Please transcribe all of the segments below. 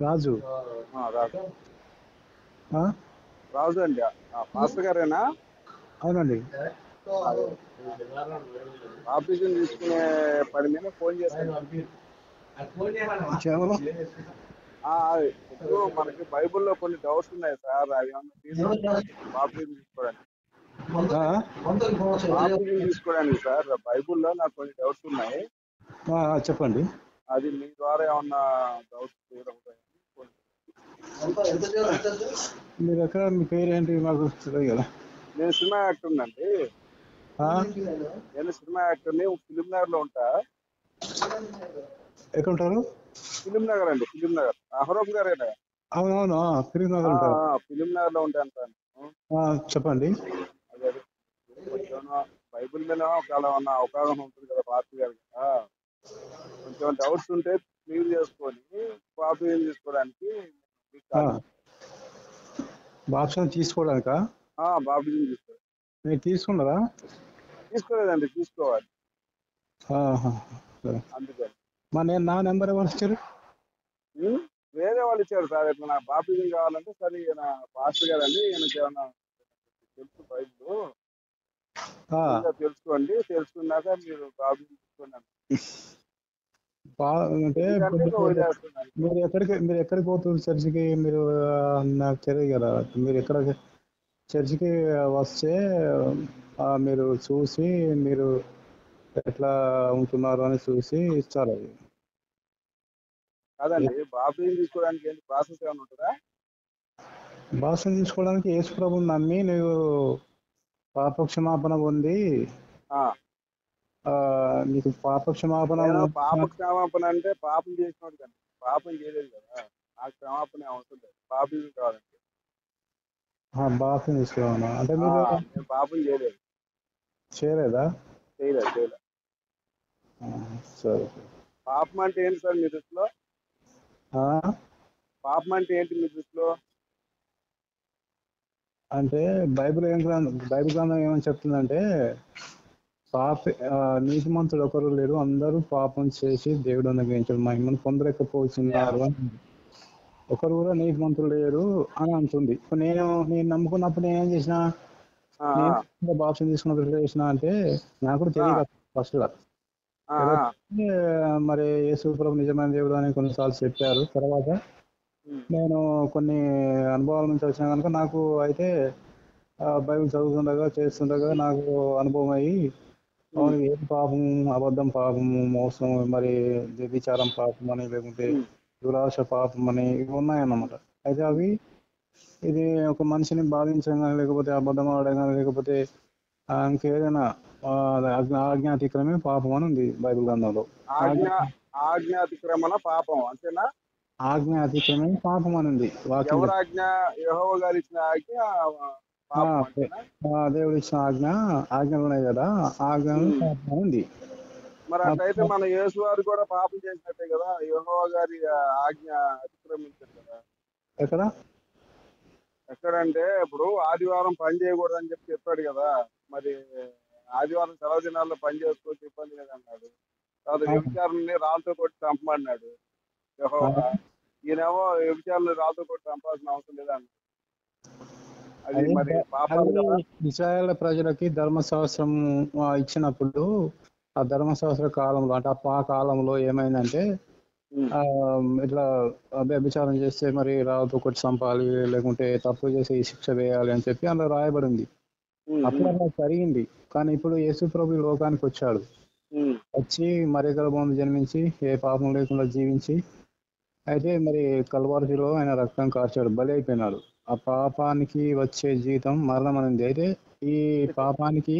రాజు. రాజు. ఆ? రాజు అండి. పాస్టర్ గారేనా? అవునండి. అదే బాప్టిజం తీసుకునే పని మీద ఫోన్ చేశాను. కేవలం ఇప్పుడు మనకి బైబిల్లో కొన్ని డౌట్స్ ఉన్నాయి సార్, అవి ఏమన్నా బాప్టిజం తీసుకోవడానికి. బాప్టిజం తీసుకోవడానికి సార్ బైబిల్లో నాకు కొన్ని డౌట్స్ ఉన్నాయి. చెప్పండి. అది మీ ద్వారా ఏమన్నా డౌట్స్ క్లియర్ అవుతాయని. మీరు ఎక్కడ, మీ పేరు ఏంటి మాకు తెలియదు కదా. నేను సినిమా యాక్టర్ అండి. నేను సినిమా యాక్టర్ని. ఫిలిం నగర్ లో ఉంటా. ఎక్కడ ఉంటారు? ఫిలిం నగర్ అండి, ఫిలిం నగర్. అహరోం గారేనా? అవునవును, ఫిలిం నగర్ ఉంటారు. ఫిలిం నగర్ లో ఉంటాను సార్. చెప్పండి. అదే కొంచెం బైబిల్ మీద ఒకవేళ ఉన్న అవగాహన ఉంటుంది కదా పాస్టర్ గారు కదా, కొంచెం డౌట్స్ ఉంటే క్లియర్ చేసుకొని బాప్టిజం తీసుకోవడానికి. బాప్టిజం తీసుకోవడానికా? బాప్టిజం తీసుకోవాలి. మీరు తీసుకున్నారా? తీసుకోలేదండి, తీసుకోవాలి. అందుకని నేను నా నెంబర్ ఎవరు ఇచ్చారు? వేరే వాళ్ళు ఇచ్చారు సార్. ఇట్లా నాకు బాప్టిజం కావాలంటే సరే ఈయన పాస్టర్ గారు అండి, ఈయనకి ఏమన్నా తెలుసు బైబిల్ తెలుసుకోండి, తెలుసుకున్నాక మీరు బాప్టిజం తీసుకోండి అంటే మీరు ఎక్కడికి పోతుంది చర్చికి? మీరు నాకు తెలియదు కదా. మీరు ఎక్కడ చర్చికి వస్తే మీరు చూసి, మీరు ఎట్లా ఉంటున్నారు అని చూసి ఇస్తారు. అది కాదండి. బాప్టిజం తీసుకోవడానికి ఏంటి ప్రాసెస్ ఏమైనా ఉంటుందా? బాప్టిజం తీసుకోవడానికి యేసు ప్రభువుని నమ్మి నువ్వు పాపక్షమాపణ పొంది, నీకు పాపక్షమాపణ అంటే పాపం చేసినోడు కానీ పాపం చేయలేదు కదా, నాకు క్షమాపణ అవసరం లేదు. బాప్టిజం కావాలంటే బాప్టిజం తీసుకోవాలా? అంటే మీరు పాపం చేయలేదు. చేయలేదా? చేయలేదు. సరే. పాపం అంటే ఏంటి సార్ మీ దృష్టిలో? పాపం అంటే ఏంటి మీ దృష్టిలో? అంటే బైబిల్ గ్రంథం ఏమని చెప్తుందంటే, నీతిమంతుడు ఒకరు లేరు, అందరూ పాపం చేసి దేవుడు అనుగ్రహించిన మహిమను పొందలేకపోతున్నారు అని. ఒకరు కూడా నీతిమంతులు లేరు అని అంటుంది. నేను నమ్ముకున్నప్పుడు నేనేం చేసిన, నేను బాప్టిజం తీసుకున్నప్పుడు చేసిన అంటే నాకు కూడా తెలియదు ఫస్ట్ గా. మరి యేసు ప్రభు నిజమైన దేవుడు అని కొన్నిసార్లు చెప్పారు. తర్వాత నేను కొన్ని అనుభవాల నుంచి వచ్చినా కనుక నాకు అయితే బైబిల్ చదువుతుండగా చేస్తుండగా నాకు అనుభవం అయ్యి, అవును ఏది పాపము, అబద్ధం పాపము, మోసం, మరి వ్యభిచారం పాపం అని, లేకుంటే దురాశ పాపం అని ఇవి ఉన్నాయన్నమాట. అయితే అవి ఇది ఒక మనిషిని బాధించడం కానీ, లేకపోతే అబద్ధం ఆడడం కానీ, లేకపోతే ఇంకేదైనా ఆజ్ఞాతిక్రమే పాపం అని ఉంది బైబిల్ గ్రంథంలో. ఆజ్ఞాతిక్రమణ పాపం అంతేనా? ఆజ్ఞ అతిక్రమం పాపం అని ఉంది. ఎవరు ఆజ్ఞ? యెహోవా గారు ఇచ్చిన ఆజ్ఞ దేవుడు ఇచ్చిన ఆజ్ఞలు ఉన్నాయి కదా, ఆజ్ఞలు పాపం ఉంది. మరి అట్లయితే మన యేసు వారు కూడా పాపం చేసినట్టే కదా, యెహోవా గారి ఆజ్ఞ అతిక్రమించారు కదా. ఎక్కడంటే ఇప్పుడు ఆదివారం పని చేయకూడదు అని చెప్పాడు కదా, మరి ఆదివారం సెలవు దినాల్లో పని చేసుకోవచ్చు, ఇబ్బంది లేదన్నాడు. తర్వాత వ్యభిచారుల్ని రాళ్ళతో కొట్టి చంపమన్నాడు యెహోవా. ఈయనేమో వ్యభిచారులు రాళ్ళతో కొట్టి చంపాల్సిన అవసరం లేదన్నాడు. అది మరి పాపాలు కదా. ఇశ్రాయేలు ప్రజలకి ధర్మశాస్త్రం ఇచ్చినప్పుడు ఆ ధర్మశాస్త్ర కాలంలో, అంటే ఆ కాలంలో ఏమైందంటే, ఇట్లా వ్యభిచారం చేస్తే మరి రాళ్ళతో కొట్టి చంపాలి, లేకుంటే తప్పు చేసి శిక్ష వేయాలి అని చెప్పి అందులో రాయబడింది. అప్పుడు అలా జరిగింది. కానీ ఇప్పుడు యేసు ప్రభు లోకానికి వచ్చాడు. వచ్చి మరి గర్భంలో జన్మించి ఏ పాపం లేకుండా జీవించి, అయితే మరి కల్వారిలో ఆయన రక్తం కార్చాడు, బలి అయిపోయినాడు. ఆ పాపానికి వచ్చే జీతం మరణం అనేది. అయితే ఈ పాపానికి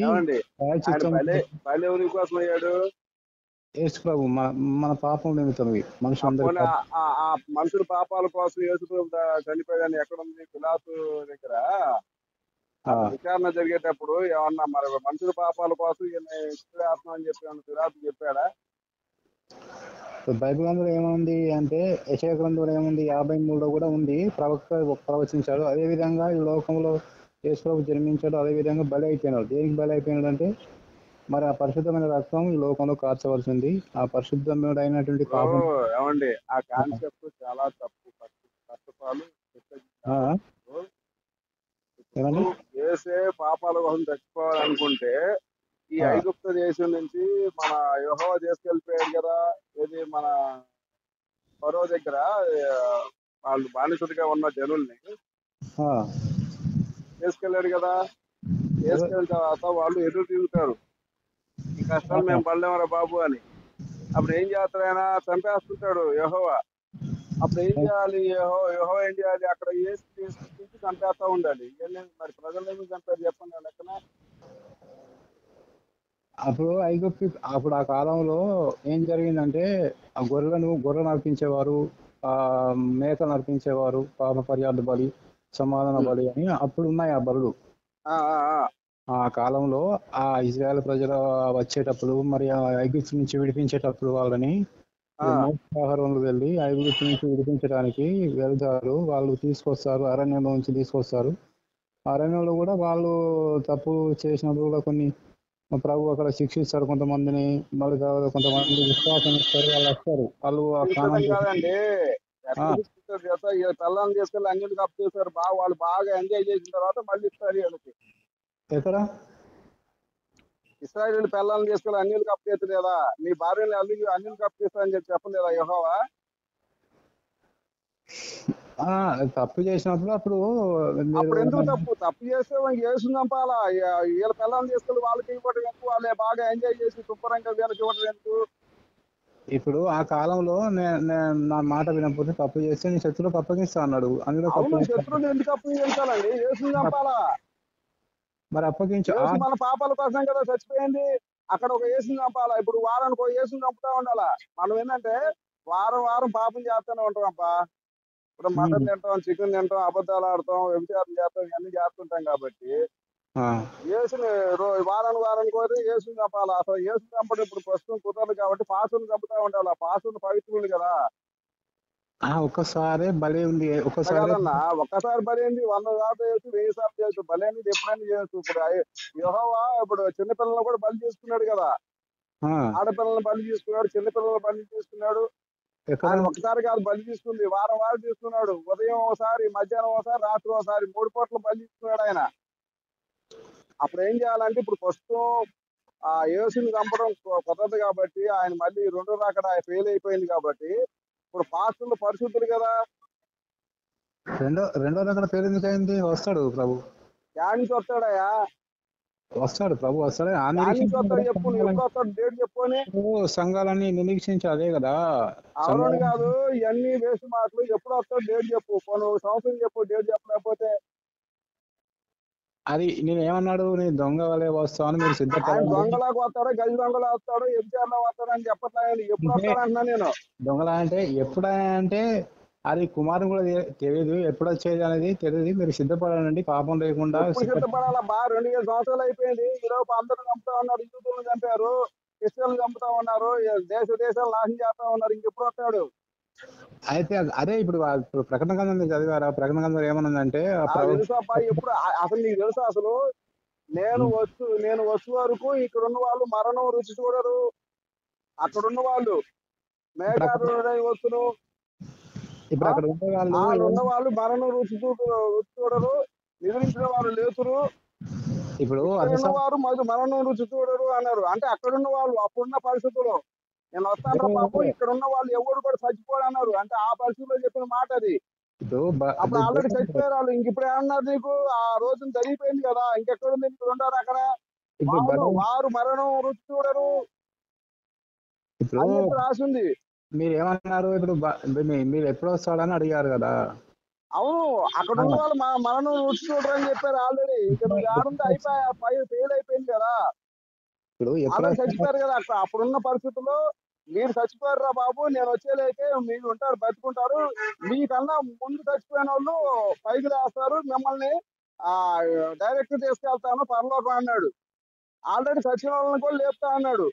యేసు ప్రభు మన పాపం నిమిత్తమే మనుషులందరూ. మనుషుల పాపాల కోసం యేసు ప్రభు చనిపోయాడని ఎక్కడ ఉంది? పిలాతు దగ్గర విచారణ జరిగేటప్పుడు ఏమన్నా మరి మనుషుల పాపాల కోసం ఆత్మ అని చెప్పి పిలాతు చెప్పాడా? బైబిల్ గ్రంథంలో ఏముంది అంటే, యెషయా గ్రంథంలో ఏముంది, 53లో కూడా ఉంది, ప్రవక్త ప్రవచించాడు. అదే విధంగా ఈ లోకంలో యేసు ప్రభు జన్మించాడు, అదే విధంగా బలి అయిపోయినాడు. దేనికి బలి అయిపోయినాడు అంటే, మరి ఆ పరిశుద్ధమైన రక్తం ఈ లోకంలో కార్చవలసింది. ఆ పరిశుద్ధమైనటువంటి ఏమండి, ఆ కాన్సెప్ట్ చాలా తప్పు. ఆ, ఏమండి? చేసే పాపాల కోసం చచ్చిపోవాలనుకుంటే ఈ ఆ, ఐగుప్తు దేశం నుంచి మన యెహోవా తీసుకెళ్ళిపోయాడు కదా. ఇది మన ఫరో దగ్గర ఆ, వాళ్ళు బానిసలుగా ఉన్న జనుల్ని ఆ. తీసుకెళ్ళాడు కదా. అదే. తీసుకెళ్ళిన తర్వాత వాళ్ళు ఎదురు తిరుగుతారు, ఈ కష్టాలు ఆ, మేము పడలేమరా బాబు అని. అప్పుడు ఏం చేస్తాడు ఆయన? చంపేస్తుంటాడు యెహోవా. అప్పుడు ఏం చేయాలి? యెహోవా ఏం చేయాలి? అక్కడ ఏసి తీసుకొచ్చి చంపేస్తా ఉండాలి. మరి ప్రజలు ఎందుకు చంపారు చెప్పండి ఆ లెక్కన. అప్పుడు అప్పుడు ఆ కాలంలో ఏం జరిగిందంటే ఆ గొర్రెలు నడిపించేవారు, ఆ మేకలు నడిపించేవారు, పాప పర్యార్థ బలి, సమాధాన ఉమ్. బలి అని అప్పుడు ఉన్నాయి ఆ బలులు. ఆ, ఆ, ఆ. ఆ కాలంలో ఆ ఇజ్రాయెల్ ప్రజలు వచ్చేటప్పుడు మరి ఆ ఐగుప్తు నుంచి విడిపించేటప్పుడు వాళ్ళని ఆ. మోసహారంలో వెళ్ళి ఐగుప్తు నుంచి విడిపించడానికి వెళ్తారు. వాళ్ళు తీసుకొస్తారు, అరణ్యంలో నుంచి తీసుకొస్తారు. అరణ్యంలో కూడా వాళ్ళు తప్పు చేసినప్పుడు కూడా కొన్ని ప్రభు అక్కడ శిక్షిస్తారు కొంతమందిని. మళ్ళీ తర్వాత కొంతమంది విశ్వాసం ఇస్తారు, వాళ్ళు వస్తారు, వాళ్ళు ఆ శిక్షించడం స్నానం చేసి. కాదండి, ఆ, ఎక్కడ శిక్షిస్తారు చేస్తా ఈ పిల్లల్ని తీసుకెళ్ళి అన్నిటికీ అప్పు చేస్తారు. బాగా వాళ్ళు బాగా ఎంజాయ్ చేసిన తర్వాత మళ్ళీ ఇస్తారు వీళ్ళకి. ఎక్కడ? ఇస్రాయేల్ పిల్లల్ని తీసుకెళ్ళి అన్నిటికీ అప్పు చేస్తారు కదా. మీ భార్యని అన్నిటికీ అప్పు చేస్తారని చెప్పండి కదా యెహోవా. ఆ, తప్పు చేసినప్పుడు అప్పుడు మీరు అప్పుడు ఎందుకు తప్పు చేస్తే యేసు చంపాలా? వీళ్ళ పిల్లల్ని తీసుకెళ్ళి వాళ్ళకి ఇవ్వడం ఎందుకు? వాళ్ళే బాగా ఎంజాయ్ చేసి శుభ్రంగా వీళ్ళకి ఇవ్వడం ఎందుకు? ఇప్పుడు ఆ కాలంలో నా మాట వినకపోతే తప్పు చేస్తే నీ శత్రువులకు అప్పగిస్తా అన్నాడు. అందులో అవును, తప్పు. శత్రువుని ఎందుకు అప్పగించాలండి? యేసుని చంపాలా? మరి అప్పగించు యేసు మన పాపాల కోసం కదా చచ్చిపోయింది. అక్కడ ఒక యేసుని చంపాలా? ఇప్పుడు వారానికి ఒక యేసుని చంపుతా ఉండాలా? మనం ఏంటంటే వారం వారం పాపం చేస్తూనే ఉంటాం అబ్బా. ఇప్పుడు మటన్ తింటాం, చికెన్ తింటాం, అబద్ధాలు ఆడతాం, వ్యభిచారం చేస్తాం, ఇవన్నీ చేస్తుంటాం కాబట్టి యేసుని వారానికి పోతే యేసుని చంపాలా? అసలు యేసుని చంపడం ఇప్పుడు ప్రస్తుతం కుదరదు కాబట్టి పాసుని చంపుతా ఉండాలా. పాసుని పవిత్రుడు కదా. ఒక్కసారి బలి ఉంది, అట్లా ఒక్కసారి. కాదన్నా, ఒక్కసారి బలేంది 100 సార్లు చేయొచ్చు, 1000 సార్లు చేయొచ్చు. బలేంది ఎప్పుడైనా చేయొచ్చు. ఇప్పుడు యెహోవా ఇప్పుడు చిన్నపిల్లలను కూడా బలి చేసుకున్నాడు కదా. ఆడపిల్లలను బలి తీసుకున్నాడు, చిన్నపిల్లలను బలి తీసుకున్నాడు. ఎక్కడ? ఆయన ఒక్కసారి కాదు బలి తీసుకుంది, వారం వారం తీసుకున్నాడు. ఉదయం ఒకసారి, మధ్యాహ్నం ఒకసారి, రాత్రి ఒకసారి, 3 పూటలు బలి తీసుకున్నాడు ఆయన. అప్పుడు ఏం చేయాలంటే ఇప్పుడు ప్రస్తుతం ఆ యేసుని చంపడం కుదరదు కాబట్టి ఆయన మళ్ళీ రెండో రాకడ ఫెయిల్ అయిపోయింది కాబట్టి ఇప్పుడు పాస్టర్లు పరిశుద్ధులు కదా. రెండో రకం పేరు ఎందుకు అయింది? వస్తాడు ప్రభు, యాడ్ నుంచి వస్తాడయా? వస్తాడు ప్రభు, వస్తాడు. ఆ యాడ్ నుంచి నిరీక్షించిన వస్తాడు కదా చెప్పు, నువ్వు ఎప్పుడు వస్తాడు డేట్ చెప్పుకొని. సంఘాలన్నీ నిరీక్షించి అదే కదా. అవునని కాదు, ఇవన్నీ వేస్ట్ మాటలు. ఎప్పుడు వస్తాడు డేట్ చెప్పు, కొన్ని సంవత్సరం చెప్పు, డేట్ చెప్పలేకపోతే. అది నేను ఏమన్నాడు, నేను దొంగ వలె వస్తాను, మీరు ఆయన సిద్ధపడండి. దొంగలాగా వస్తాడో, గది దొంగలా వస్తాడో, ఎబ్జార్లా వస్తాడో అని చెప్పట్లేదు. ఎప్పుడు అంటే వస్తాడంటున్నా నేను. దొంగలా అంటే ఎప్పుడైనా అంటే అది కుమారుని కూడా తెలియదు, ఎప్పుడు వచ్చేది అనేది తెలియదు. మీరు సిద్ధపడండి, పాపం లేకుండా ఎప్పుడు సిద్ధపడాలా? 2,000 సంవత్సరాలు అయిపోయింది. ఈలోపు అందరూ చంపుతా ఉన్నారు, హిందువులను చంపారు, క్రిస్టియన్లు చంపుతా ఉన్నారు, దేశాలు నాశనం చేస్తా ఉన్నారు. ఇంకెప్పుడు వస్తాడు? అయితే అదే ఇప్పుడు ప్రకటన గ్రంథం చదివారా? ప్రకటన గ్రంథం ఏమనుందంటే నాకు తెలుసు అబ్బాయి. ఎప్పుడు అసలు నీకు తెలుసా? అసలు నేను వచ్చు వరకు ఇక్కడ ఉన్న వాళ్ళు మరణం రుచి చూడరు. అక్కడ ఉన్న వాళ్ళు ఇప్పుడు మేఘారుడై వచ్చును. అక్కడ ఉండే వాళ్ళు వాళ్ళు ఉన్న వాళ్ళు మరణం రుచి చూడరు, నిద్రించిన వాళ్ళు లేచురు. ఇప్పుడు ఇక్కడ ఉన్న వారు మరణం రుచి చూడరు అన్నారు. అంటే అక్కడ ఉన్న వాళ్ళు అప్పుడున్న పరిస్థితుల్లో నేను వస్తాను బాబు, ఇక్కడ ఉన్న వాళ్ళు ఎవరు కూడా చచ్చిపోడు అన్నారు. అంటే ఆ పరిస్థితుల్లో చెప్పిన మాట అది. అప్పుడు ఆల్రెడీ చచ్చిపోయారు వాళ్ళు. ఇంక ఇప్పుడు ఏమన్నారు నీకు? ఆ రోజున జరిగిపోయింది కదా, ఇంకెక్కడుంది నీకు రెండో అక్కడ? వారు మరణం రుచి చూడరు అని చెప్పి రాసింది. మీరు ఏమన్నారు? ఇప్పుడు మీరు ఎప్పుడు వస్తాడని అడిగారు కదా. అవును, అక్కడ ఉన్న వాళ్ళు మరణం రుచి చూడరు అని చెప్పారు ఆల్రెడీ. ఇంకా నువ్వు ఏడుంటే అయిపోయా, ఫెయిల్ అయిపోయింది కదా. ఇప్పుడు ఆల్రెడీ చచ్చిపోయారు కదా. అప్పుడున్న పరిస్థితుల్లో మీరు చచ్చిపోయారు రా బాబు, నేను వచ్చేలేకే మీరు ఉంటారు, బతుకుంటారు, మీకన్నా ముందు చచ్చిపోయిన వాళ్ళు పైకి లేస్తారు, మిమ్మల్ని డైరెక్ట్ తీసుకెళ్తాను పరలోకం అన్నాడు. ఆల్రెడీ చచ్చిన వాళ్ళని కూడా లేపుతా అన్నాడు.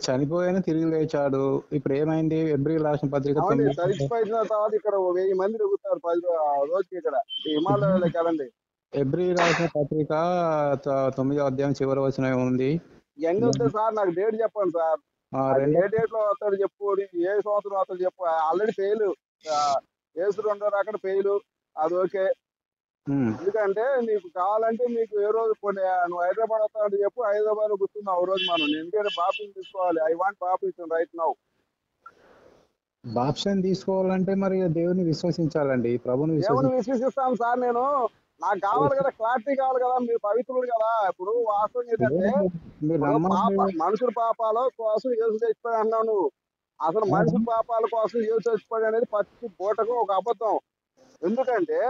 చనిపోయిన తిరిగి లేచాడు. ఇప్పుడు ఏమైంది? ఎబ్రిల్ రాసిన పత్రిక చచ్చిపోయిన తర్వాత ఇక్కడ 1000 మంది తిరుగుతారు 10 రోజుకి ఇక్కడ హిమాలయాలకు వెళ్ళండి. ఎబ్రిల్ రాసిన పత్రిక 9వ అధ్యాయం చివరి వచనం ఉంది. ఎన్ని వస్తుంది సార్? నాకు డేట్ చెప్పండి సార్. ఏ డేట్ లో వస్తాడు చెప్పు, ఏ సంవత్సరం వస్తాడు చెప్పు. ఆల్రెడీ ఫెయిల్, ఏసు రెండో రాకడ ఫెయిల్, అది ఓకే. ఎందుకంటే నీకు కావాలంటే మీకు ఏ రోజు కొన్ని నువ్వు హైదరాబాద్ వస్తావంటే చెప్పు, హైదరాబాద్ కూర్చున్నావు ఓ రోజు మనం. ఎందుకంటే బాప్టిజం తీసుకోవాలి. I want baptism right now. Baptism తీసుకోవాలంటే మరి దేవుని విశ్వసించాలండి, ప్రభుని దేవుని విశ్వసిస్తాను సార్ నేను. నాకు కావాలి కదా, క్లారిటీ కావాలి కదా. మీరు పవిత్రులు కదా. ఇప్పుడు వాస్తవం ఏంటంటే, మీరు ఇప్పుడు నమ్మాలి. మనుషుల పాపాల కోసం యేసు చచ్చిపోయాడు అన్నావు నువ్వు. అసలు మనుషుల పాపాల కోసం యేసు చచ్చిపోయాడు అనేది పచ్చి పూటకు ఒక అబద్ధం. ఎందుకంటే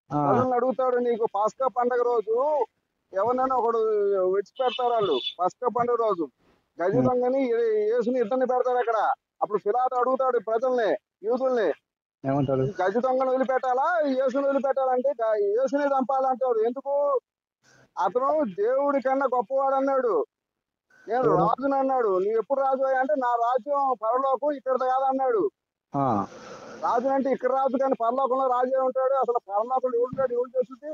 ప్రజలను అడుగుతాడు, నీకు పస్కా పండగ రోజు ఎవరినైనా ఒకడు విడిచిపెడతారు వాళ్ళు. పస్కా పండుగ రోజు గజ దొంగని యేసుని ఇద్దరిని పెడతారు అక్కడ. అప్పుడు పిలాతు అడుగుతాడు ప్రజల్ని, యూదుల్ని, ఏమంటాడు? గజ దొంగను వదిలిపెట్టాలా యేసుని వదిలిపెట్టాలంటే యేసుని చంపాలంటాడు. ఎందుకు? అతను దేవుడి కన్నా గొప్పవాడు అన్నాడు. నేను రాజుని అన్నాడు. నువ్వు ఎప్పుడు రాజు అంటే నా రాజ్యం పరలోకం ఇక్కడ కాదన్నాడు. రాజు అంటే ఇక్కడ రాజు కానీ పరలోకంలో రాజే ఉంటాడు. అసలు పరలోకంలో ఎవడుంటాడు, ఎవడు చేస్తుంది?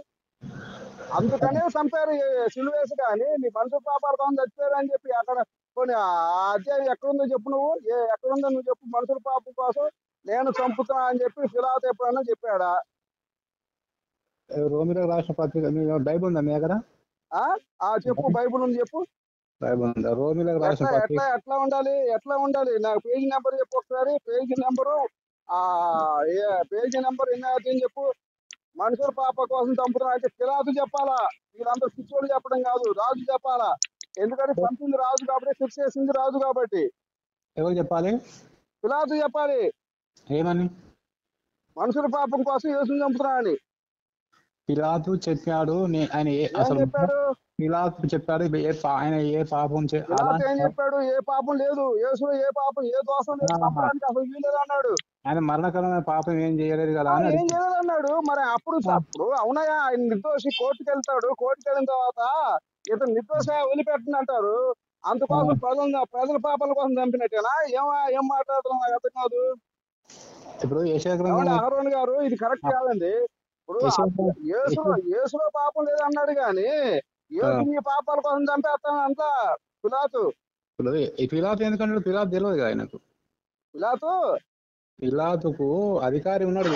అందుకనే చంపారు సిలువేసి. కానీ నీ మనుషుల పాపాల కోసం చచ్చిపోయారు అని చెప్పి అక్కడ కొన్ని అధ్యాయం ఎక్కడుందో చెప్పు. నువ్వు ఎక్కడుందో నువ్వు చెప్పు. మనుషుల పాపం కోసం నేను చంపుతా అని చెప్పి పిలాతు ఎప్పుడన్నా చెప్పాడా? రోమిలకు రాసిన పత్రిక బైబుల్ ఉందా మీ దగ్గర? చెప్పు, బైబుల్ ఉంది చెప్పు. బైబుల్ ఉందా? రోమిలకు రాసిన పత్రిక ఎట్లా ఉండాలి? ఎట్లా ఉండాలి? నాకు పేజీ నెంబర్ చెప్పు ఒకసారి. పేజీ నెంబరు ఎన్ని అవుతుంది చెప్పు. మనుషుల పాప కోసం చంపుతున్నా అంటే పిలాతు చెప్పాలా? వీళ్ళందరూ పిచ్చోళ్ళు చెప్పడం కాదు, రాజు చెప్పాలా. ఎందుకంటే చంపింది రాజు కాబట్టి, శిక్ష చేసింది రాజు కాబట్టి. ఎవరు చెప్పాలి? పిలాతు చెప్పాలి. ఏమని? మనుషుల పాపం కోసం యేసుని చంపుతున్నా అని పిలాతు చెప్పాడు. ఆయన చెప్పాడు? పిలాతు చెప్పాడు ఆయన ఏ పాపం ఏం చెప్పాడు? ఏ పాపం లేదు యేసులో, ఏ పాపం ఏ దోషం లేదు, చంపడానికి అసలు వీలేదు అన్నాడు. ఆయన మరణకరమైన పాపం ఏం చేయలేదు కదా, ఏం చేయలేదు అన్నాడు. మరి అప్పుడు అవునయా, ఆయన నిర్దోషి. కోర్టుకు వెళ్తాడు. కోర్టుకు వెళ్ళిన తర్వాత ఇతను నిర్దోష వదిలిపెట్టండి అంటారు. అందుకోసం ప్రజల పాపాల కోసం చంపినట్టేనా? ఏం మాట్లాడుతున్నా నాకు అర్థం కాదు. ఇప్పుడు అహరోన్ గారు, ఇది కరెక్ట్ కాదండి. ఇప్పుడు యేసులో పాపం లేదన్నాడు కానీ యేసు నీ పాపాల కోసం చంపేస్తాను అంట పిలాతు. పిలాతు ఎందుకంటే పిలాతు తెలియదు కదా ఆయనకు. పిలాతుకు అధికారి ఉన్నాడు,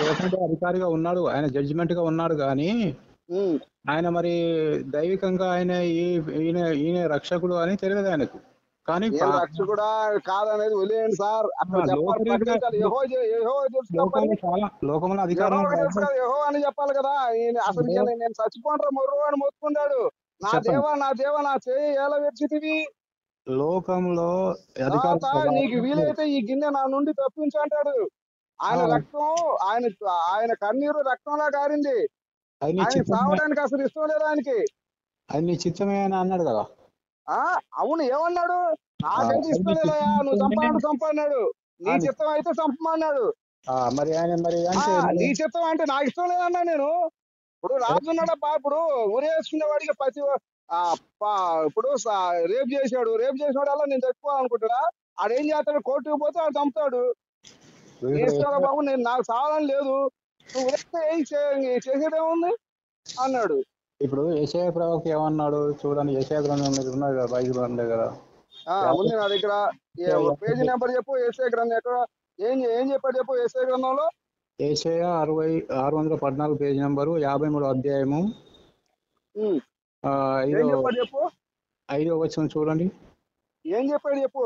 అధికారిగా ఉన్నాడు, ఆయన జడ్జిమెంట్ గా ఉన్నాడు. కానీ ఆయన మరి దైవికంగా ఆయన ఈయన రక్షకుడు అని తెలియదు ఆయనకు. కానీ రక్షకుడా కాదనేది వదిలేయండి సార్. లోకంలో అధికారం యెహోవా అని చెప్పాలి కదా. అసలు నేను చచ్చిపోండ్రా మొర్రు అని మొత్తుకున్నాడు. నా దేవా నా చేయి ఎలా విడిచితివి? లోకంలో నీకు వీలైతే ఈ గిన్నె నా నుండి తప్పించు అంటాడు. ఆయన రక్తం, ఆయన కన్నీరు రక్తంలా కారింది. ఆయన చావడానికి అసలు ఇష్టం లేదు ఆయనకి. ఆయన చిత్తమే అని అన్నాడు కదా. అవును, ఏమన్నాడు? నాకైతే ఇష్టం లేదయా, నువ్వు చంపన్నాడు. నీ చిత్తం అయితే చంపమన్నాడు. మరి ఆయన నీ చిత్తం అంటే నాకు ఇష్టం లేదన్నా నేను. ఇప్పుడు రాజున్నాడప్పా, ఇప్పుడు ఉరేసుకునే వాడికి ఇప్పుడు రేపు చేసాడు. రేపు చేసినాడు నేను చచ్చిపోవాలనుకుంటున్నా. ఆడేం చేస్తాడు? కోర్టుకు పోతే ఆడు చంపుతాడు. బాబు నేను నాకు చాలని లేదు, నువ్వు చేసేదేముంది అన్నాడు. ఇప్పుడు యెషయా ప్రవక్త ఏమన్నాడు చూడండి. యెషయా గ్రంథం మీద ఉన్నది కదా, బైబిల్ ఉంది కదా. ఉంది నా దగ్గర. పేజీ నెంబర్ చెప్పు. యెషయా గ్రంథం ఎక్కడ? ఏం చెప్పాడు చెప్పు. యెషయా గ్రంథంలో యెషయా 614 పేజీ నెంబరు 53 అధ్యాయము 5వ వచనం చూడండి. ఏం చెప్పాడు చెప్పు.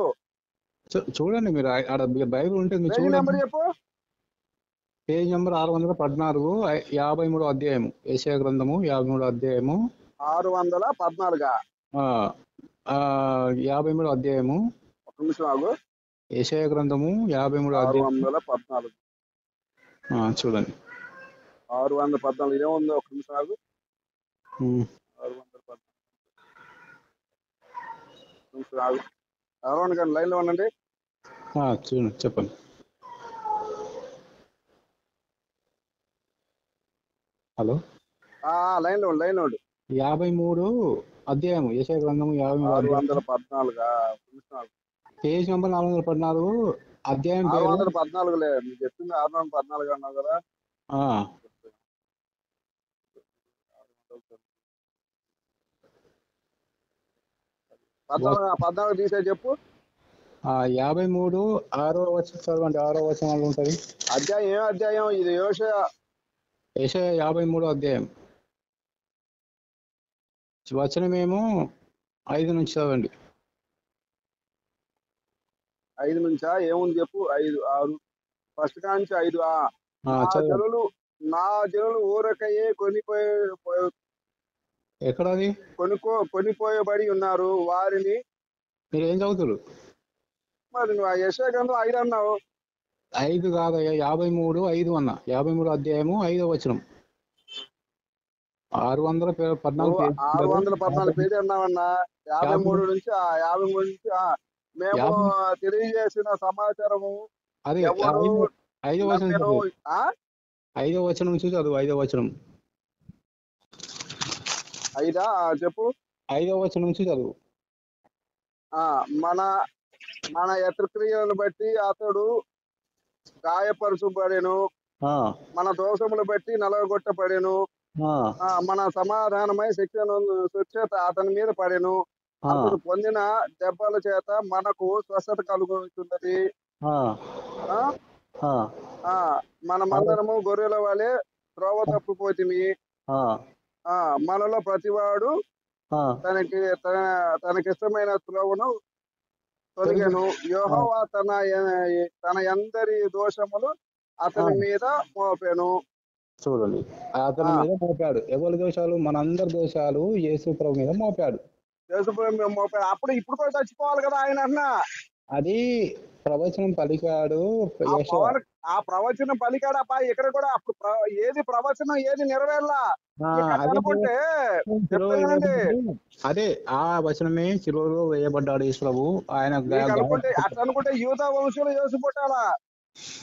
చూడండి మీరు ఆడ బైబిల్ ఉంటుంది చూడండి. చెప్పు. పేజ్ నెంబర్ 614 53 అధ్యాయము. యెషయా గ్రంథము 53 అధ్యాయము 614 53 అధ్యాయము. ఒక నిమిషం ఆగు. యెషయా గ్రంథము 53 అధ్యాయం 614 చూడండి. 614 ఏముందో ఒక నిమిషం ఆగు. 614 అరౌండ్ గారు లైన్ లో ఉండండి. చూడండి, చెప్పండి. హలో, లైన్ లో 53 అధ్యాయము యెషయా గ్రంథము 614 పేజ్ నెంబర్ 414 అధ్యాయం 614 లే. మీరు చెప్పింది 614 అన్నావు కదా. 14 తీసే చెప్పు. 53 6వ వచనం చదవండి. 6వ వచనంలో ఉంటది. అధ్యాయం ఏం అధ్యాయం ఇది? యెషయా 53 అధ్యాయం వచనమేమో 5 నుంచి చదవండి. 5 నుంచా? ఏముంది చెప్పు. 5, 6 ఫస్ట్ కాంచి 5. నా చదవండి. జనులు ఊరకయే ఎక్కడది? కొనిపోయబడి ఉన్నారు. వారిని మీరు ఏం చదువుతారు? మరి నువ్వు ఆ యెషయా గ్రంథం 5 అన్నావు. 5 కాదయ్యా, 53:5 అన్న. 53 అధ్యాయము 5వ వచనం. 614 పేజీ. 614 పేజీ అన్నావన్నా. 53 నుంచి 53 నుంచి మేము తెలియజేసిన సమాచారము అదే ఎవరు 5వ వచనం చదువు. 5వ వచనం నుంచి చదువు. 5వ వచనం. 5 చెప్పు. 5వ వచనం నుంచి చదువు. మన యత్రక్రియలను బట్టి అతడు గాయపరచబడెను, మన దోషములు బట్టి నలగొట్టబడెను, మన సమాధానమై శిక్ష అతని మీద పడెను, అతడు పొందిన దెబ్బల చేత మనకు స్వస్థత కలుగుతున్నది. మనమందరము గొర్రెల వలె త్రోవ తప్పిపోతిమి, మనలో ప్రతివాడు తనకిష్టమైన త్రోవను తొలగెను. యెహోవా తన అందరి దోషములు అతని మీద మోపెను. చూడండి, అతని మీద మోపాడు. ఎవరి దోషాలు? మనందరి దోషాలు యేసు ప్రభు మీద మోపాడు. యేసు ప్రభు మీద మోపాడు. ఇప్పుడు కూడా చచ్చిపోవాలి కదా ఆయన అన్నా. అది ప్రవచనం పలికాడు. ఆ ప్రవచనం పలికాడప్ప. ఇక్కడ కూడా అప్పుడు ఏది ప్రవచనం ఏది నెరవేర్లా అనుకుంటే అదే ఆ వచనమే శిలువలో వేయబడ్డాడు యేసు ప్రభు. ఆయన అట్లా అనుకుంటే యూద వంశంలో యేసు పుట్టాలా?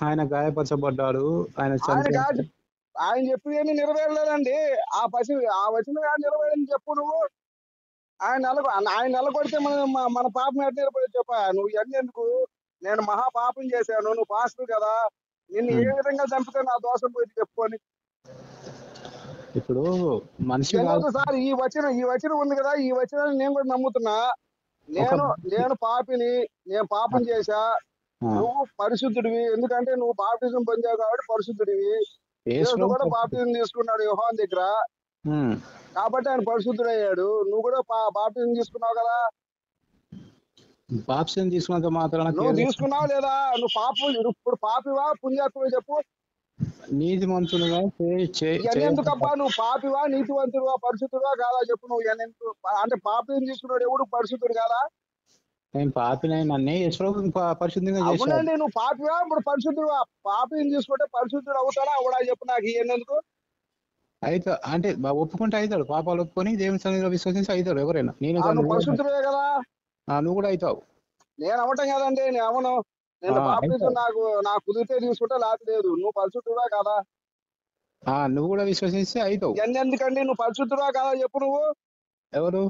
ఆయన గాయపరచబడ్డాడు. ఆయన చెప్పి ఏమి నెరవేరలేదండి. ఆ వచనం నెరవేరని చెప్పు నువ్వు. ఆయన నెలకొడితే మన పాపం ఎట్లా నిలబడి చెప్పా? నువ్వు ఇవన్నీ ఎందుకు? నేను మహా పాపం చేశాను, నువ్వు పాస్టర్ కదా, నిన్ను ఏ విధంగా చంపితే నా దోషం పోయి చెప్పుకొని. ఇప్పుడు మనిషి సార్ ఈ వచనం ఉంది కదా, ఈ వచనాన్ని నేను కూడా నమ్ముతున్నా. నేను పాపిని, నేను పాపం చేశా, నువ్వు పరిశుద్ధుడివి, ఎందుకంటే నువ్వు బాప్టిజం పొందావు కాబట్టి పరిశుద్ధుడివి. కూడా బాప్టిజం తీసుకున్నాడు యోహాను దగ్గర, కాబట్టి ఆయన పరిశుద్ధుడయ్యాడు. నువ్వు కూడా బాప్టిజం తీసుకున్నావు కదా. బాప్టిజం తీసుకున్నంత మాత్రాన నువ్వు తీసుకున్నావు లేదా? ఇప్పుడు పాపివా పుణ్యాత్మ చెప్పు. నీతిమంతుడుగా ఎందుకబ్బా? నువ్వు పాపివా నీతివంతుడువా పరిశుద్ధుడువా కాదా చెప్పు. నువ్వు అంటే పాపిని తీసుకున్నాడు ఎవడు పరిశుద్ధుడు కాదా? నేను పాపినైనా పరిశుద్ధంగా అవునండి. నువ్వు పాపివా ఇప్పుడు పరిశుద్ధుడువా? పాపిని తీసుకుంటే పరిశుద్ధుడు అవుతాడా అవడా చెప్పు నాకు. ఎందుకు అయితే అంటే ఒప్పుకుంటే అవుతాడు. పాపాలు ఒప్పుకొని దేవుని సన్నిధిలో విశ్వసించి అవుతాడు ఎవరైనా. నేను పరిశుద్ధుడే కదా. నువ్వు కూడా అవుతావు. నేను అవ్వటం కదండి. నేను అవను. నేను బాప్టిజం నాకు కుదిరితే తీసుకుంటా, లేదు. నువ్వు పరిశుద్ధుడా కదా? నువ్వు కూడా విశ్వసిస్తే అవుతావు. ఎందుకండి నువ్వు పరిశుద్ధుడా కదా చెప్పు. నువ్వు ఎవరు?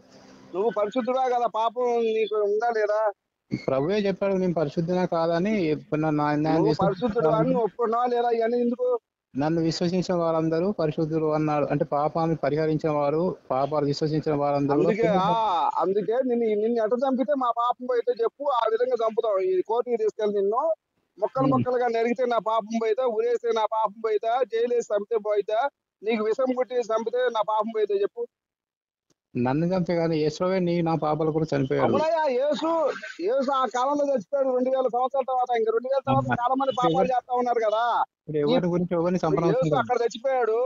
నువ్వు పరిశుద్ధుడా కదా? పాపం నీకు ఉందా లేదా? ప్రభువే చెప్పాడు నేను పరిశుద్ధునా కాదని. పరిశుద్ధుడు అని ఒప్పుకున్నావా లేదా? ఇవన్నీ ఎందుకు? నన్ను విశ్వసించిన వారందరూ పరిశుద్ధులు అన్నాడు. అంటే పాపాన్ని పరిహరించిన వారు, పాపాలు విశ్వసించిన వారందరూ. అందుకే నిన్ను ఎట్ట చంపితే మా పాపం పోయితే చెప్పు, ఆ విధంగా చంపుతావు. ఈ కోర్టుకి తీసుకెళ్ళి నిన్ను మొక్కలుగా నరిగితే నా పాపం పోయితే, ఉరేస్తే నా పాపం పోయితా, జైలు వేసి చంపితే పోయితా, నీకు విషం పుట్టి చంపితే నా పాపం పోయితే చెప్పు. నన్ను చంపే కానీ యేసువే నా పాపాలు కూడా చనిపోయాడు. యేసు ఆ కాలంలో చచ్చిపోయాడు 2000 సంవత్సరాల తర్వాత. ఇంకా 2000 తర్వాత చాలా మంది పాపాలు చేస్తా ఉన్నారు కదా. యేసు అక్కడ చచ్చిపోయాడు.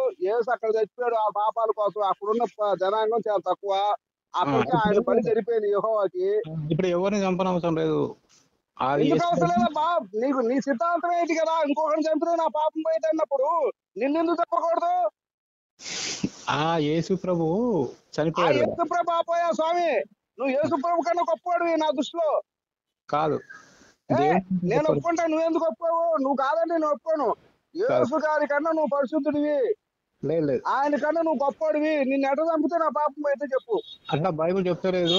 ఆ పాపాల కోసం. అక్కడున్న జనాంగం చాలా తక్కువ. అక్కడికి ఆయన పని జరిపోయింది యెహోవాకి. ఇప్పుడు ఎవరిని చంపనవసరం లేదు. ఎందుకు అవసరం లేదా? నీ సిద్ధాంతం ఏంటి కదా? ఇంకొకరిని చంపితే నా పాపం పోయితే అన్నప్పుడు నిన్నెందుకు చెప్పకూడదు? యేసు ప్రభు చనిపోయాడు. యేసు ప్రభు పోయా స్వామి, నువ్వు యేసు ప్రభు కన్నా గొప్పవాడివి నా దృష్టిలో. కాదు, నేను ఒప్పుకుంటా. నువ్వెందుకు ఒప్పుకోవు? నువ్వు కాదండి, నేను ఒప్పుకోను. యేసు గారి కన్నా నువ్వు పరిశుద్ధుడివి, ఆయన కన్నా నువ్వు గొప్పవాడివి. నిన్ను ఎట చంపితే నా పాపం అయితే చెప్పు. అట్లా బైబుల్ చెప్తలేదు.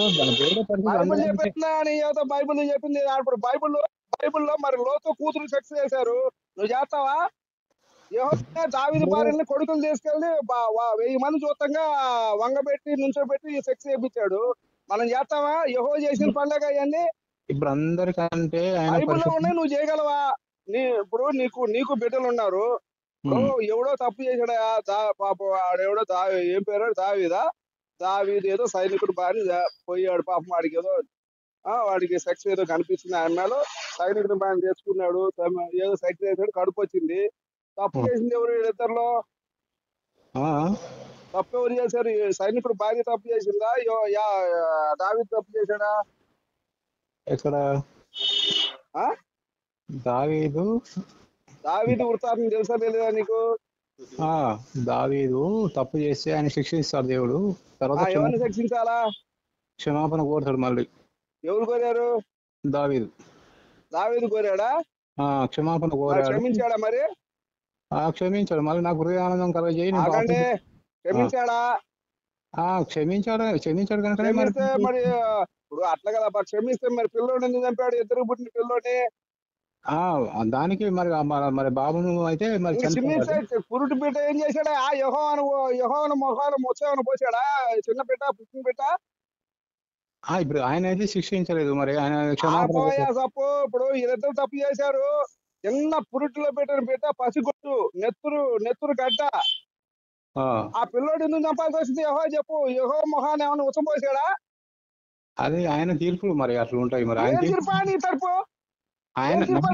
బైబుల్ చెప్పిందా అని ఏదో బైబుల్ చెప్పింది. ఇప్పుడు బైబుల్లో మరి లోతు కూతురు సెక్స్ చేశారు, నువ్వు చేస్తావా? యెహోవా దావీదు భార్యని కొడుకులు తీసుకెళ్లి 1000 మంది చూతంగా వంగబెట్టి నుంచోబెట్టి సెక్స్ చేయించాడు. మనం చేస్తావా? యెహోవా చేసిన పనులేగా ఇవన్నీ. ఇప్పుడు అందరికంటే బైబుల్లో ఉన్నాయి, నువ్వు చేయగలవా? ఇప్పుడు నీకు బిడ్డలు ఉన్నారు. ఎవడో తప్పు చేశాడా? పాప ఆడెవడో ఏం పేరు దావీదా? దావీదు ఏదో సైనికుడు భార్య పోయాడు పాపం, వాడికి ఏదో వాడికి సెక్స్ ఏదో కనిపిస్తుంది ఆయనలో, సైనికుడు భార్య తెచ్చుకున్నాడు, ఏదో సెక్స్ చేసాడు, కడుపు వచ్చింది. తప్పు చేసింది ఎవరు వీళ్ళిద్దరిలో? తప్పు ఎవరు చేశారు? సైనికుడు భార్య తప్పు చేసిందా, దావీదు తప్పు చేశాడా? ఎక్కడ దావీదు వృత్తాంతం తెలుసా తెలియదా నీకు? దావీదు తప్పు చేస్తే ఆయన శిక్షిస్తాడు దేవుడు. తర్వాత ఎవరిని శిక్షించాలా? క్షమాపణ కోరుతాడు మళ్ళీ. ఎవరు కోరారు? దావీదు కోరాడా? క్షమాపణ కోరాడు. క్షమించాడా? మరి క్షమించాడు. మళ్ళీ నాకు హృదయానందం కలగజేయి. క్షమించాడా? క్షమించాడు కనుక మరి ఇప్పుడు అట్లా కదా, క్షమిస్తే మరి పిల్లోడు ఎందుకు చంపాడు? ఇద్దరు పుట్టిన పిల్లోని. దానికి మరి మరి బాబును అయితే మరి పురుటి బిడ్డ ఏం చేశాడా? యెహోవాను మొహాలు మొత్తం పోసాడా? చిన్న బిడ్డ, పుట్టిన బిడ్డ. ఇప్పుడు ఆయన అయితే శిక్షించలేదు. మరి ఆయన తప్పు. ఇప్పుడు వీళ్ళిద్దరు తప్పు చేశారు. చిన్న పురుటిలో పెట్టిన బిడ్డ పసిగొట్టు, నెత్తురు గడ్డ. ఆ పిల్లోడు ఎందుకు చంపాల్సి వచ్చింది? యెహోవా చెప్పు. యెహోవా మొహాన్ని ఏమైనా ఉచ్చపోసాడా? అది ఆయన తీర్పులు మరి అట్లా ఉంటాయి. మరి ఆయన తీర్పు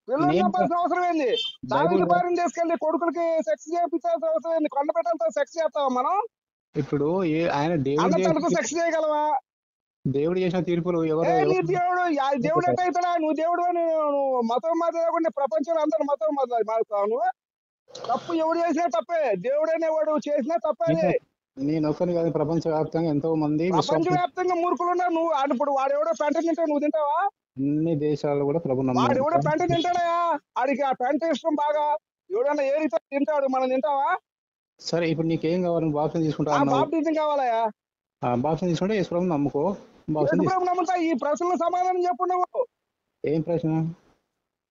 పిల్లలు చంపాల్సిన అవసరం ఏంది? దావీదు భార్యను తీసుకెళ్లి కొడుకులకి సెక్స్ చేయించాల్సిన అవసరం ఏంది? కొండ పెట్టంతో సెక్స్ చేస్తావా మనం? ఇప్పుడు ఆయన దేవుడు సెక్స్ చేయగలవా? దేవుడు చేసిన తీర్పులు ఎవరు? దేవుడు ఎట్ట అవుతాడా? నువ్వు దేవుడు అని నువ్వు మతం మాట్లాడకుండా ప్రపంచంలో అందరూ మతం మాట్లాడతావు. నువ్వు తప్పు ఎవడు చేసినా తప్పే, దేవుడనేవాడు చేసినా తప్పే. నేను ఒక్కని కాదు, ప్రపంచ వ్యాప్తంగా ఎంతో మంది మూర్ఖులు ఉన్నారు. నువ్వు ఇప్పుడు వాడెవడో పెంట తింటావు, నువ్వు తింటావా? అన్ని దేశాల్లో కూడా ప్రభు వాడెవడో పెంట తింటాడా? ఆడికి ఆ పెంట ఇష్టం బాగా, ఎవడన్నా ఏరితో తింటాడు, మనం తింటావా? సరే, ఇప్పుడు నీకేం కావాలి? బాప్టిజం తీసుకుంటావా? బాప్టిజం కావాలయా? బాప్టిజం తీసుకుంటే యేసు ప్రభువుని నమ్ముకో. నమ్ముతా. ఈ ప్రశ్నల సమాధానం చెప్పు నువ్వు. ఏం ప్రశ్న?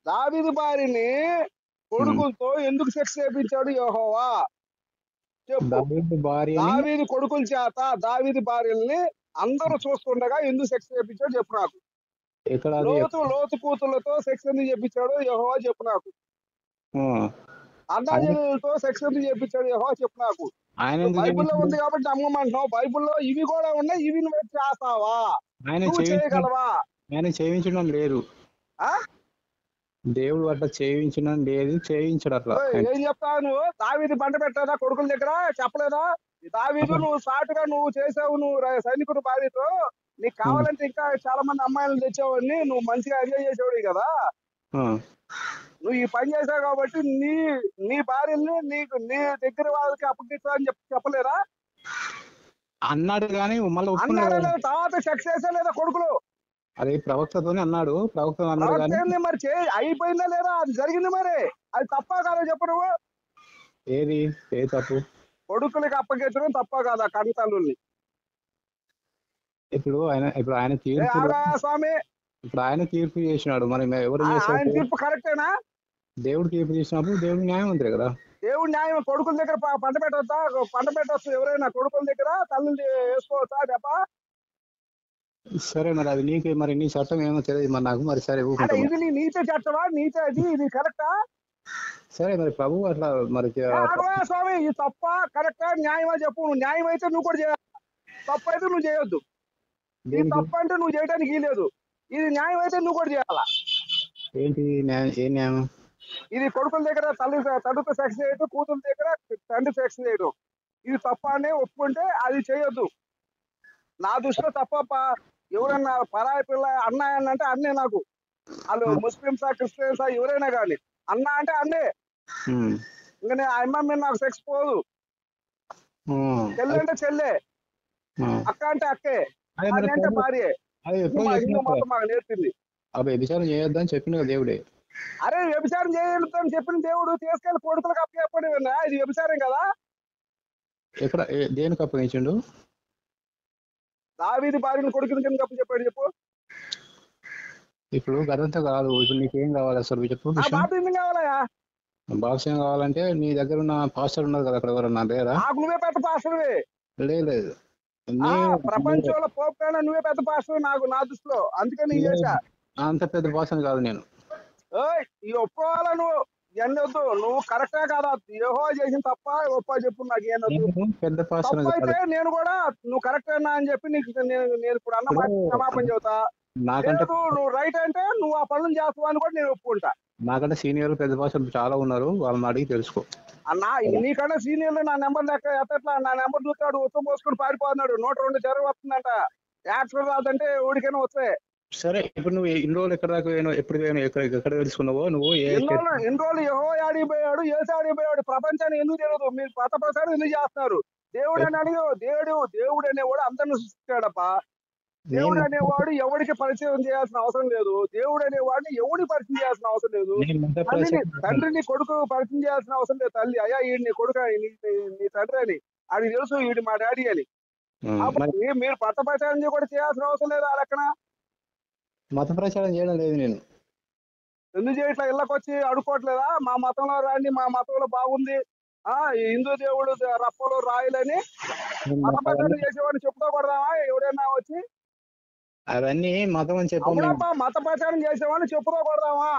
దావీదు భార్యని కొడుకులతో ఎందుకు సెక్స్ చేయించాడు యెహోవా? దావీదు కొడుకుల చేత దావీదు భార్యల్ని అందరూ చూస్తుండగా ఎందుకు సెక్స్ చేయించాడు చెప్పు నాకు. లోతు కూతుళ్లతో సెక్స్ ఎందుకు చేయించాడు యెహోవా చెప్పు నాకు. అన్నాజనులతో సెక్స్ ఎందుకు చేయించాడు యెహోవా చెప్పు నాకు. బైబుల్లో ఉంది కాబట్టి నమ్మమంటున్నావు. బైబుల్లో ఇవి కూడా ఉన్నాయి, ఇవి నువ్వు చేస్తావా? చేయగలవా? ఆయన చేయించడం లేదు, దేవుడు అట్లా చేయించడం లేదు, చేయించడు అట్లా. ఏం చెప్తావు నువ్వు? దావీదు బండ పెట్టాదా కొడుకుల దగ్గర? చెప్పలేదా? దావీదు నువ్వు సాటుగా నువ్వు చేసావు, నువ్వు సైనికుడు భార్యతో. నీకు కావాలంటే ఇంకా చాలా మంది అమ్మాయిలను తెచ్చావని నువ్వు మంచిగా ఎంజాయ్ చేసేవాడు కదా. నువ్వు ఈ పని చేసావు కాబట్టి నీ భార్యని నీ దగ్గర వాళ్ళకి అప్పగిస్తా అని చెప్పలేదా? అన్నాడు కానీ మళ్ళీ తర్వాత సెక్స్ చేసా లేదా కొడుకులు? అది ప్రవక్తతోనే అన్నాడు. ప్రవక్త మరి అయిపోయిందా లేదా? అది జరిగింది. మరి అది తప్పా కాదా చెప్పు నువ్వు. ఏది ఏ తప్పు? కొడుకులకి అప్పగించడం తప్పా కాదా కన్న తల్లుల్ని? ఇప్పుడు ఆయన తీర్పు స్వామి, ఇప్పుడు ఆయన తీర్పు చేసినాడు. మరి ఎవరు ఆయన తీర్పు కరెక్టేనా? దేవుడు తీర్పు చేసినప్పుడు దేవుడు న్యాయవంతుడే కదా. దేవుడు న్యాయం. కొడుకుల దగ్గర పంట పెట్టొచ్చు ఎవరైనా? కొడుకుల దగ్గర తల్లు వేసుకోవచ్చా దెబ్బ? సరే, మరి అది నీకే, మరి నీ చట్టం ఏమో తెలియదు మరి నాకు. మరి సరే, ఇది నీ నీచ చట్టమా? ఇది కరెక్టా? సరే, మరి ప్రభు అట్లా మరి స్వామి, ఇది తప్ప కరెక్టా న్యాయమా చెప్పు. నువ్వు న్యాయం అయితే నువ్వు కూడా చేయాలి, తప్పు అయితే నువ్వు చేయొద్దు. ఇది తప్పు అంటే నువ్వు చేయడానికి లేదు, ఇది న్యాయం అయితే నువ్వు కూడా చేయాలా. ఏంటి ఏ న్యాయం? ఇది కొడుకుల దగ్గర తండ్రితో సెక్స్ చేయడం, కూతురు దగ్గర తండ్రి సెక్స్ చేయడం, ఇది తప్ప అని ఒప్పుకుంటే అది చేయొద్దు. నా దృష్టిలో తప్ప. ఎవరన్నా పరాయి పిల్ల అన్న అంటే అన్నే నాకు. వాళ్ళు ముస్లిమ్సా క్రిస్టియన్సా ఎవరైనా కానీ అన్న అంటే అన్నే. ఇంకా నేను అమ్మ మీద నాకు సెక్స్ పోదు. చెల్లె అంటే చెల్లె, అక్క అంటే అక్కే, భార్య అంటే భార్యే. మొత్తం మాకు నేర్పింది. వ్యభిచారం చేయొద్దని చెప్పిండు దేవుడే. అరే వ్యభిచారం చేయొద్దని చెప్పిన దేవుడు తీసుకెళ్లి కొడుకులకు అప్పచెప్పడం ఇది వ్యభిచారం కదా? ఎక్కడ దేనికి అప్పగించిండు? దావీదు భార్యను కొడుకుని కింద చెప్పాడు చెప్పు. ఇప్పుడు గదంతా కాదు, ఇప్పుడు నీకేం కావాలి అసలు చెప్పు. బాప్టిజం కావాలయా? బాప్టిజం కావాలంటే నీ దగ్గర ఉన్న పాస్టర్ ఉన్నారు కదా అక్కడ, ఎవరన్నా లేరా? నువ్వే పెద్ద పాస్టర్వే. లేదు, ప్రపంచంలో పోకపోయినా నువ్వే పెద్ద పాస్టర్ నాకు, నా దృష్టిలో. అందుకే నీ చేశా. అంత పెద్ద పాస్టర్ కాదు నేను. ఈ ఒప్పుకోవాలా నువ్వు? ఇవన్నీ వద్దు, నువ్వు కరెక్టే కాదా, యెహోవా చేసిన తప్ప ఒప్ప చెప్పు, నాకు ఏం వద్దు. నేను పెద్ద పాస్టర్ తప్పు అయితే కాదు. నేను కూడా నువ్వు కరెక్టేనా అని చెప్పి నీకు నేను ఇప్పుడు అన్న మాట ఇప్పుడు క్షమాపణ చెబుతా. నాకంటే లేదు నువ్వు రైట్ అంటే నువ్వు ఆ పనులు చేస్తావు అని కూడా నేను ఒప్పుకుంటా. నాకంటే సీనియర్ పెద్ద పాస్టర్లు చాలా ఉన్నారు, వాళ్ళని అడిగి తెలుసుకో. అన్న నీకన్నా సీనియర్లు నా నెంబర్ లెక్క ఎత్తట్లా, నా నెంబర్ చూస్తాడు ఉత్తరం పోసుకొని పారిపోతున్నాడు, 102 జ్వరం వస్తుందంట, యాక్సిడెంట్ రాదంటే ఊడికైనా వస్తాయి. సరే, ఇప్పుడు నువ్వు ఇన్ని రోజులు ఎక్కడ దాకా పోయాను, ఎప్పుడు పోయాను, ఎక్కడ తెలుసుకున్నావో నువ్వు ఎన్ని రోజులు యెహోవా ఆడిపోయాడు, ఏసు ఆడిపోయాడు, ప్రపంచాన్ని ఎందుకు తెలియదు, మీరు మత ప్రచారం ఎందుకు చేస్తున్నారు? దేవుడు అని అడిగి దేవుడు అనేవాడు అందరిని సృష్టించాడప్ప. దేవుడు అనేవాడు ఎవరికి పరిచయం చేయాల్సిన అవసరం లేదు. దేవుడు అనేవాడిని ఎవడికి పరిచయం చేయాల్సిన అవసరం లేదు. తండ్రిని కొడుకు పరిచయం చేయాల్సిన అవసరం లేదు. తల్లి అయ్యా ఈయన నీ కొడుకు, నీ తండ్రి అని అది తెలుసు, ఈడు మా డాడీ అని. మీరు మత ప్రచారం కూడా చేయాల్సిన అవసరం లేదు. ఆ లెక్కన మత ప్రచారం చేయడం లేదు. నేను ఎందుకు చేయట్లా? ఇళ్ళకి వచ్చి అడుక్కోవట్లేదా? మా మతంలో రాండి, మా మతంలో బాగుంది, ఈ హిందూ దేవుడు రప్పలు రాయలని మత ప్రచారం చేసేవాడిని చెప్పుతో కొడదామా ఎవడైనా వచ్చి? అవన్నీ మతం అని చెప్పాము. మత ప్రచారం చేసేవాడిని చెప్పుతో కొడదామా?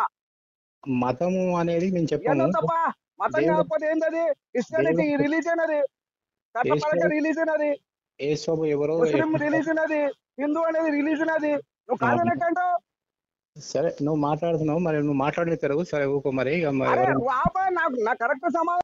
మతము అనేది నేను చెప్పాను తప్ప. మతం కాకపోతే ఏంటది? క్రిస్టియానిటీ రిలీజియన్, అది కట్టపడక రిలీజియన్, అది ముస్లిం రిలీజియన్, అది హిందూ అనేది రిలీజియన్, అది నువ్వు కాదనట్టంటావు. సరే, నువ్వు మాట్లాడుతున్నావు, మరి నువ్వు మాట్లాడే తెరవు. సరే ఊకో మరి. నాకు కరెక్ట్ సమాధానం